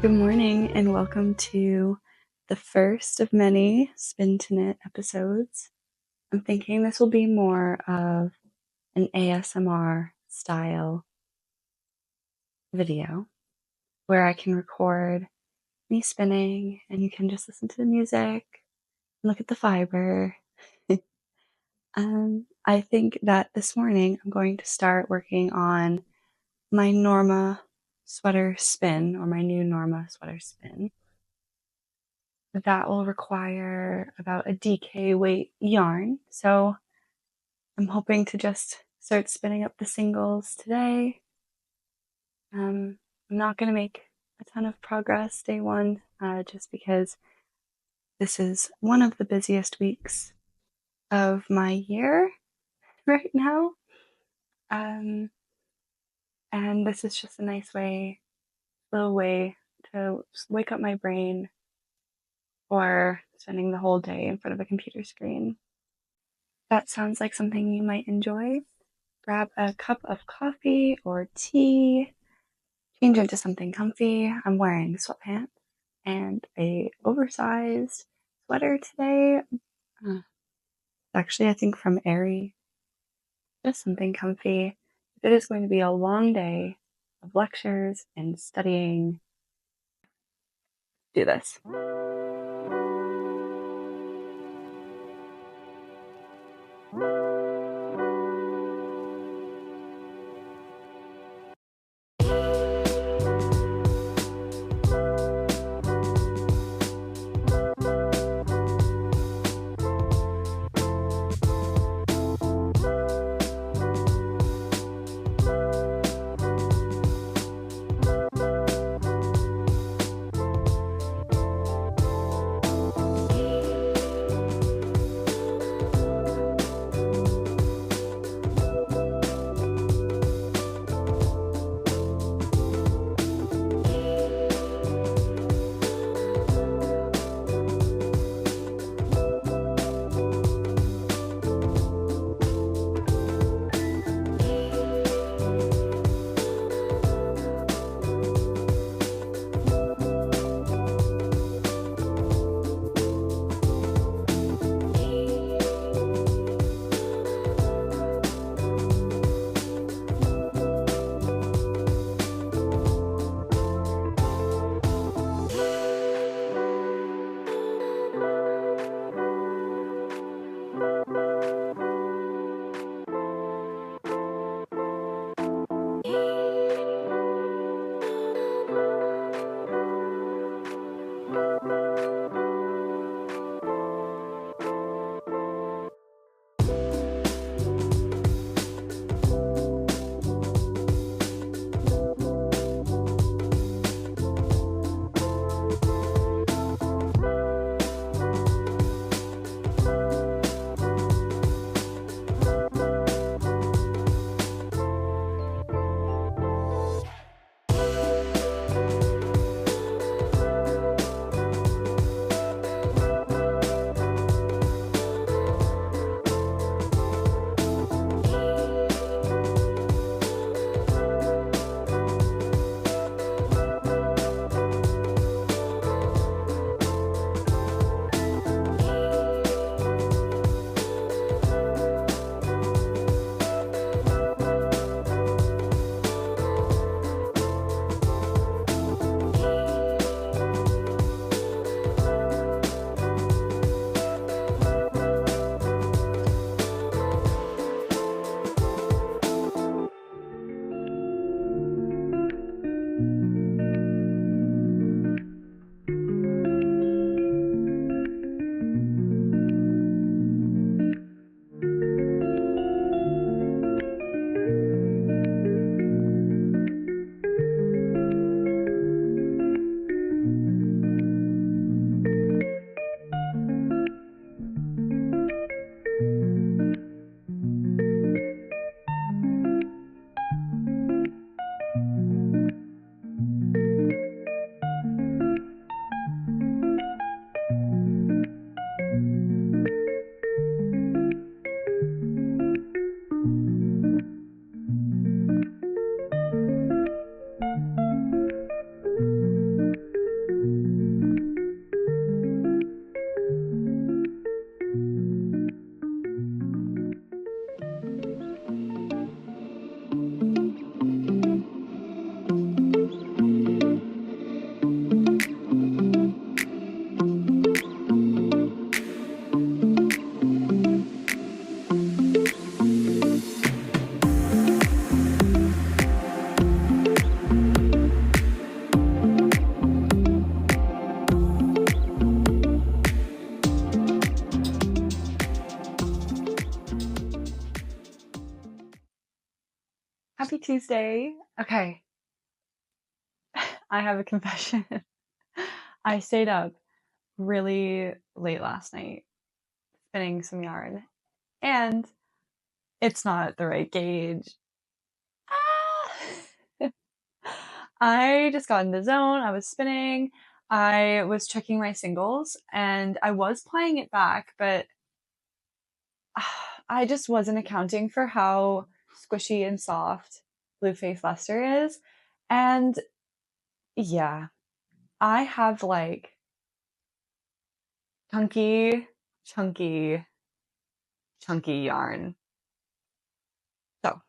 Good morning and welcome to the first of many Spin to Knit episodes. I'm thinking this will be more of an ASMR style video where I can record me spinning and you can just listen to the music and look at the fiber. I think that this morning I'm going to start working on my Norma Sweater spin, or my new Norma Sweater spin. That will require about a DK weight yarn. So I'm hoping to just start spinning up the singles today. I'm not going to make a ton of progress day one, just because this is one of the busiest weeks of my year right now. And this is just a nice little way to wake up my brain for spending the whole day in front of a computer screen. That sounds like something you might enjoy. Grab a cup of coffee or tea, change into something comfy. I'm wearing sweatpants and a oversized sweater today. Actually, I think from Aerie. Just something comfy. It is going to be a long day of lectures and studying. Do this. Happy Tuesday. Okay, I have a confession. I stayed up really late last night spinning some yarn, and it's not the right gauge. Ah! I just got in the zone. I was spinning. I was checking my singles, and I was playing it back, but I just wasn't accounting for how squishy and soft Blue Face Luster is. And yeah, I have like chunky, chunky, chunky yarn. So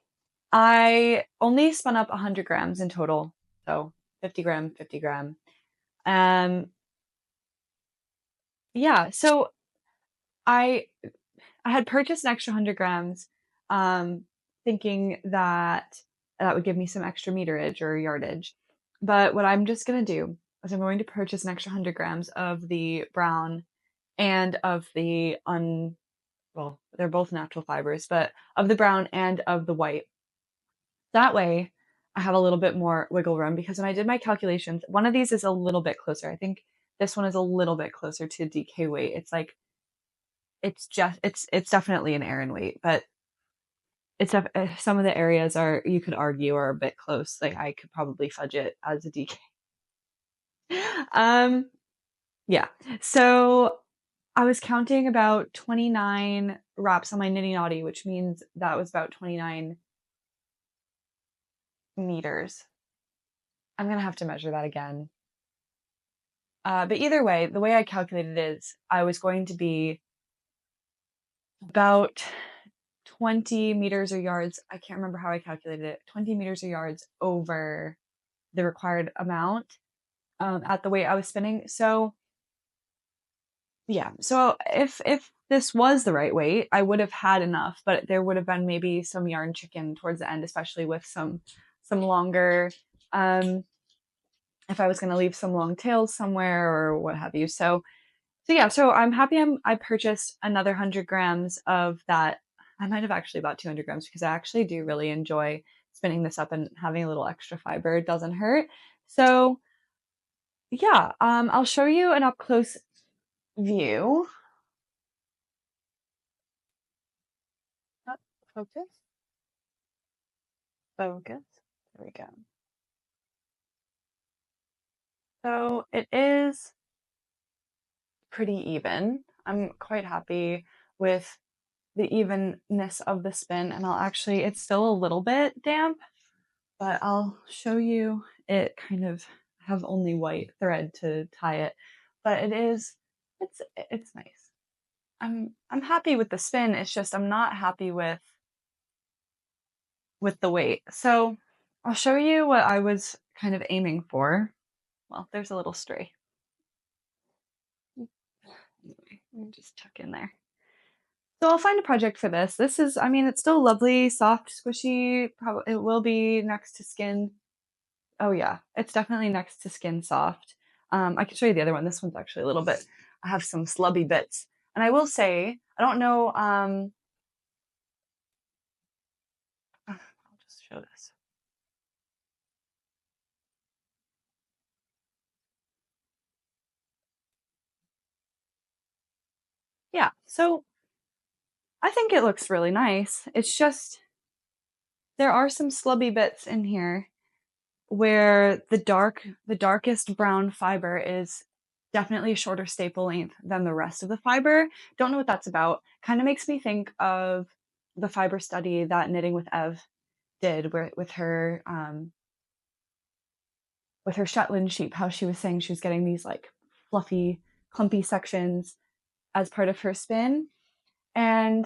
I only spun up 100 grams in total. So 50 gram, 50 gram. Um, yeah, so I I had purchased an extra 100 grams, thinking that that would give me some extra meterage or yardage. But what I'm just going to do is I'm going to purchase an extra 100 grams of the brown and of the well, they're both natural fibers, but of the brown and of the white. That way, I have a little bit more wiggle room because when I did my calculations, one of these is a little bit closer. I think this one is a little bit closer to DK weight. It's like it's definitely an Aran weight, but some of the areas are you could argue are a bit close. Like I could probably fudge it as a DK. Um, yeah. So I was counting about 29 wraps on my Nitty Naughty, which means that was about 29 meters. I'm gonna have to measure that again. But either way, the way I calculated it is I was going to be about 20 meters or yards. I can't remember how I calculated it. 20 meters or yards over the required amount at the weight I was spinning. So yeah, so if this was the right weight, I would have had enough, but there would have been maybe some yarn chicken towards the end, especially with some longer if I was going to leave some long tails somewhere or what have you. So yeah, so I'm happy I purchased another 100 grams of that. I might have actually bought 200 grams because I actually do really enjoy spinning this up and having a little extra fiber. It doesn't hurt. So yeah, I'll show you an up close view. Oh, focus, focus. There we go. So it is pretty even. I'm quite happy with the evenness of the spin, and it's still a little bit damp, but I'll show you it kind of have only white thread to tie it, but it's nice. I'm happy with the spin. It's just I'm not happy with the weight. So I'll show you what I was kind of aiming for. Well, there's a little stray. Anyway, let me just tuck in there. So I'll find a project for this. This is, I mean, it's still lovely, soft, squishy. Probably it will be next to skin. Oh yeah, it's definitely next to skin soft. I can show you the other one. This one's actually a little bit. I have some slubby bits, and I will say, I don't know. I'll just show this. Yeah, so I think it looks really nice. It's just there are some slubby bits in here where the darkest brown fiber is definitely a shorter staple length than the rest of the fiber. Don't know what that's about. Kind of makes me think of the fiber study that Knitting with Ev did with her Shetland sheep, how she was saying she was getting these like fluffy, clumpy sections as part of her spin. And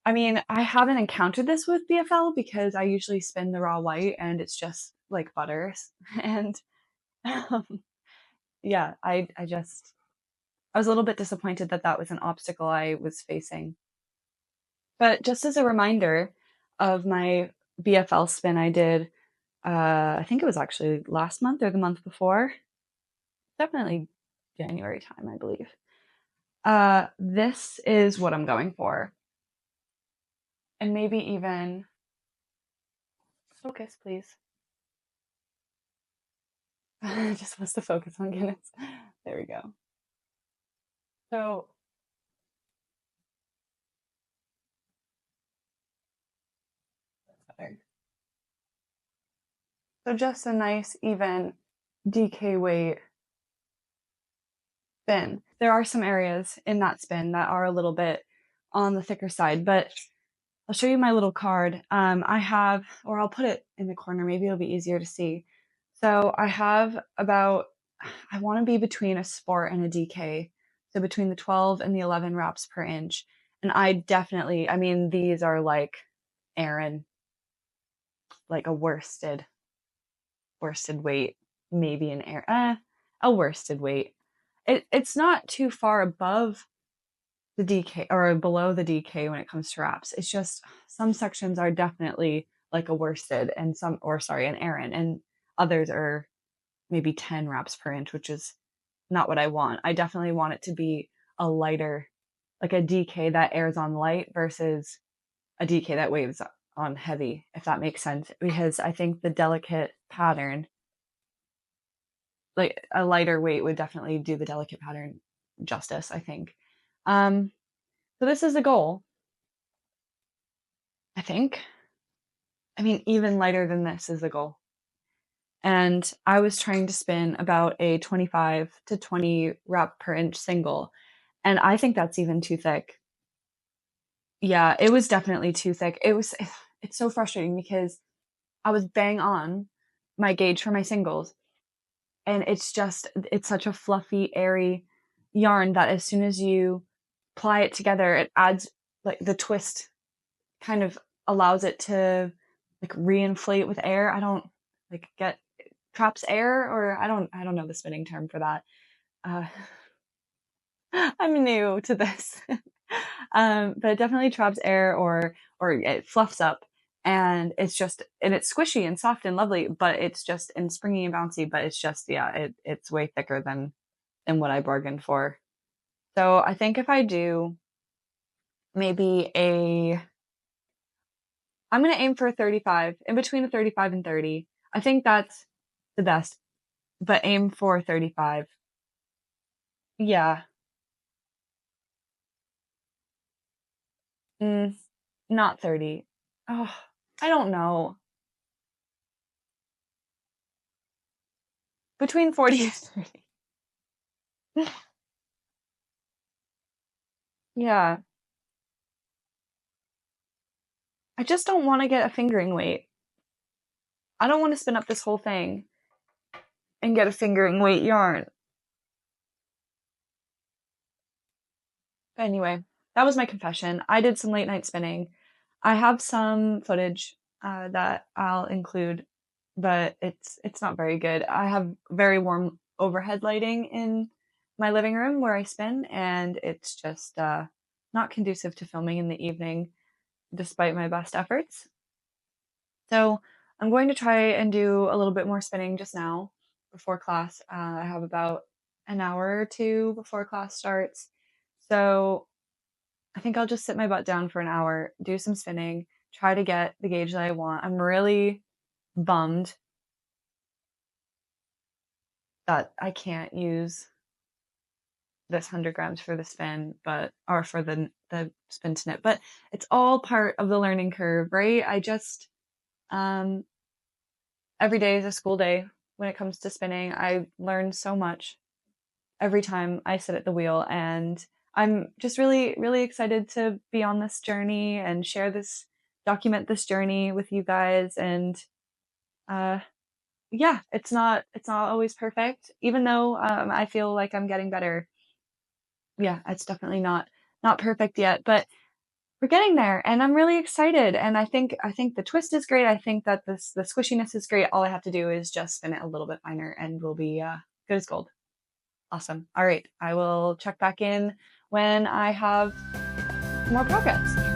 I mean, I haven't encountered this with BFL because I usually spin the raw white and it's just like butter. And um, yeah, I was a little bit disappointed that that was an obstacle I was facing. But just as a reminder of my BFL spin I did, I think it was actually last month or the month before, definitely January time, I believe. This is what I'm going for. And maybe even Focus, please. It just wants to focus on Guinness. There we go. So better. So just a nice even DK weight spin. There are some areas in that spin that are a little bit on the thicker side, but I'll show you my little card. I have, or I'll put it in the corner, maybe it'll be easier to see. So I have about, I want to be between a sport and a DK. So between the 12 and the 11 wraps per inch. And I definitely, I mean, these are like Aran, like a worsted weight, maybe an a worsted weight. It's not too far above the DK or below the DK when it comes to wraps. It's just some sections are definitely like a worsted and some, or sorry, an Aran, and others are maybe 10 wraps per inch, which is not what I want. I definitely want it to be a lighter, like a DK that airs on light versus a DK that waves on heavy, if that makes sense. Because I think the delicate pattern, like a lighter weight would definitely do the delicate pattern justice, I think. So this is the goal, I think. I mean, even lighter than this is the goal. And I was trying to spin about a 25 to 20 wrap per inch single. And I think that's even too thick. Yeah, it was definitely too thick. It's so frustrating because I was bang on my gauge for my singles. And it's such a fluffy, airy yarn that as soon as you ply it together, it adds, like, the twist kind of allows it to like reinflate with air. I don't like get traps air, or I don't know the spinning term for that. Uh, I'm new to this. But it definitely traps air, or it fluffs up, and it's squishy and soft and lovely, but it's just, and springy and bouncy, but it's just, yeah, it's way thicker than what I bargained for. So I think if I do maybe I'm going to aim for a 35, in between a 35 and 30. I think that's the best, but aim for 35. Yeah. Mm, not 30. Oh, I don't know. Between 40 and 30. Yeah. I just don't want to get a fingering weight. I don't want to spin up this whole thing and get a fingering weight yarn. But anyway, that was my confession. I did some late night spinning. I have some footage that I'll include, but it's not very good. I have very warm overhead lighting in my living room where I spin, and it's just not conducive to filming in the evening, despite my best efforts. So I'm going to try and do a little bit more spinning just now before class. I have about an hour or two before class starts. So I think I'll just sit my butt down for an hour, do some spinning, try to get the gauge that I want. I'm really bummed that I can't use this 100 grams for the spin, or for the spin to knit, but it's all part of the learning curve, right? I just, every day is a school day when it comes to spinning. I learn so much every time I sit at the wheel, and I'm just really, really excited to be on this journey and document this journey with you guys. And yeah, it's not always perfect, even though I feel like I'm getting better. Yeah, it's definitely not perfect yet, but we're getting there, and I'm really excited. And I think the twist is great. I think that the squishiness is great. All I have to do is just spin it a little bit finer, and we'll be good as gold. Awesome. All right, I will check back in when I have more progress.